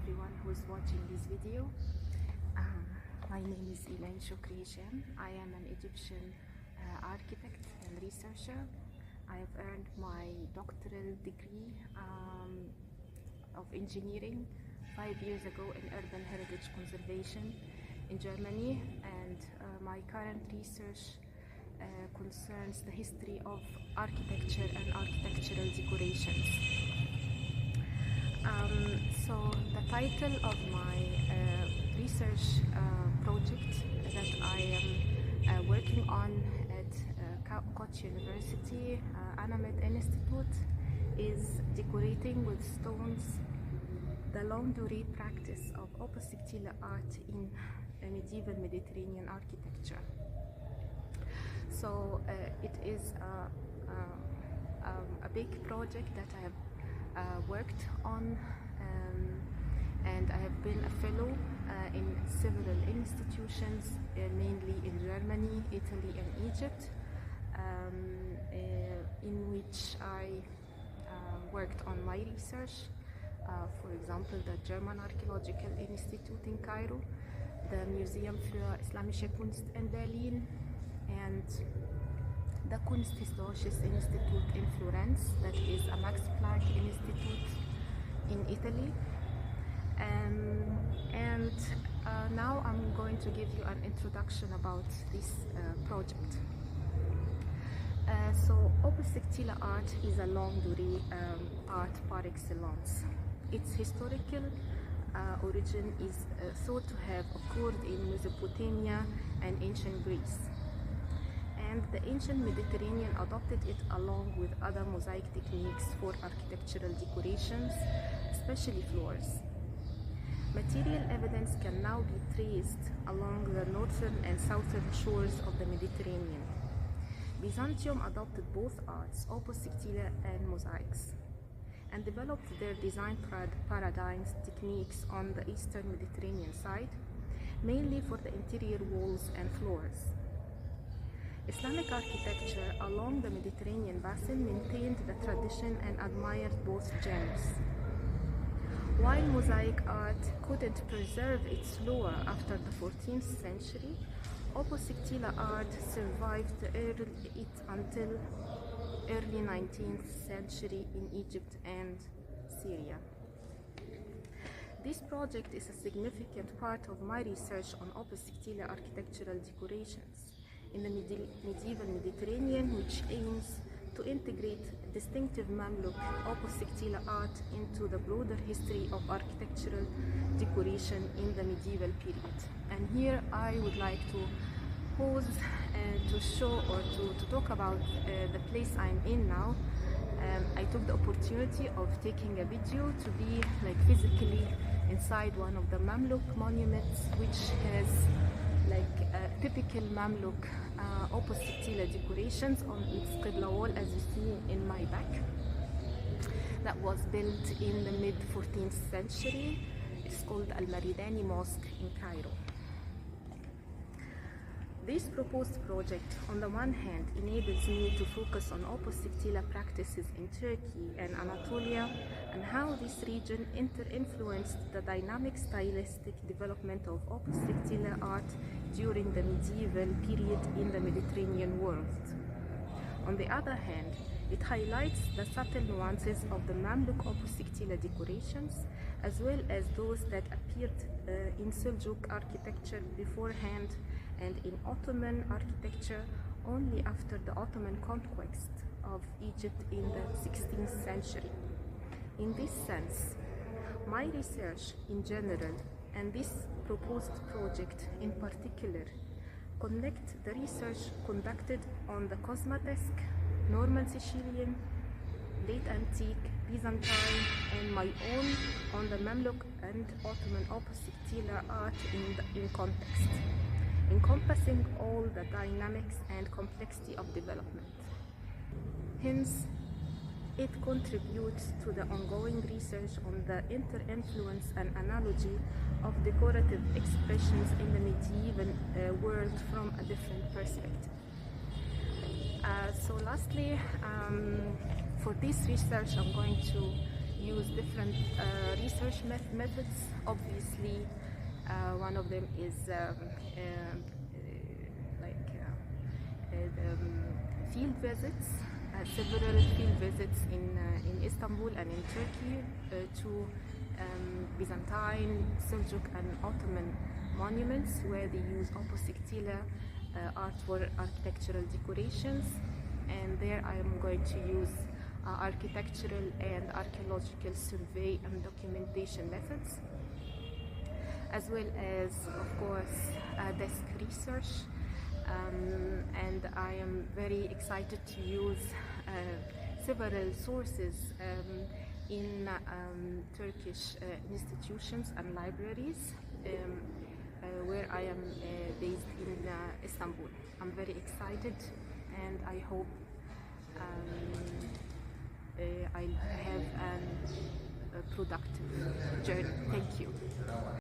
everyone who is watching this video. My name is Eman Shokry Hesham. I am an Egyptian architect and researcher. I have earned my doctoral degree of engineering 5 years ago in urban heritage conservation in Germany, and my current research concerns the history of architecture and architectural decorations. So the title of my research project that I am working on at Koç University, ANAMED Institute, is decorating with stones the long-durée practice of opposite art in medieval Mediterranean architecture. So it is a big project that I have worked on, and I have been a fellow in several institutions, mainly in Germany, Italy and Egypt, in which I worked on my research. For example, the German Archaeological Institute in Cairo, the Museum für Islamische Kunst in Berlin, and the Kunsthistorisches Institute in Florence, that is a Max Planck Institute in Italy. And now I'm going to give you an introduction about this project. So opposite art is a long-durée art par excellence. Its historical origin is thought to have occurred in Mesopotamia and ancient Greece, and the ancient Mediterranean adopted it along with other mosaic techniques for architectural decorations, especially floors. Material evidence can now be traced along the northern and southern shores of the Mediterranean. Byzantium adopted both arts, opposite and mosaics, and developed their design paradigms techniques on the eastern Mediterranean side, mainly for the interior walls and floors. Islamic architecture along the Mediterranean basin maintained the tradition and admired both genres. While mosaic art couldn't preserve its lore after the 14th century, opposite art survived it until early 19th century in Egypt and Syria. This project is a significant part of my research on opposite architectural decorations in the medieval Mediterranean, which aims to integrate distinctive Mamluk opposite art into the broader history of architectural decoration in the medieval period. And here I would like to pause to show or to talk about the place I'm in now. I took the opportunity of taking a video to be physically inside one of the Mamluk monuments, which has typical Mamluk opposite decorations on its Qibla wall, as you see in my back. That was built in the mid-14th century. It's called Al-Maridani Mosque in Cairo. This proposed project, on the one hand, enables me to focus on opposite practices in Turkey and Anatolia, and how this region influenced the dynamic stylistic development of opposite art during the medieval period in the Mediterranean world. On the other hand, it highlights the subtle nuances of the Mamluk opposite decorations, as well as those that appeared in Seljuk architecture beforehand and in Ottoman architecture only after the Ottoman conquest of Egypt in the 16th century. In this sense, my research in general and this proposed project in particular connect the research conducted on the Cosmatesque, Norman Sicilian, late antique, Byzantine, and my own on the Mamluk and Ottoman opposite art in context, encompassing all the dynamics and complexity of development. Hence, it contributes to the ongoing research on the inter-influence and analogy of decorative expressions in the medieval world from a different perspective. So lastly, for this research I'm going to use different research methods. Obviously, one of them is field visits, several field visits in Istanbul and in Turkey to Byzantine, Seljuk and Ottoman monuments where they use opusictila art for architectural decorations, and there I am going to use architectural and archaeological survey and documentation methods, as well as, of course, desk research. And I am very excited to use several sources in Turkish institutions and libraries where I am based in Istanbul. I'm very excited, and I hope I have a productive journey. Thank you.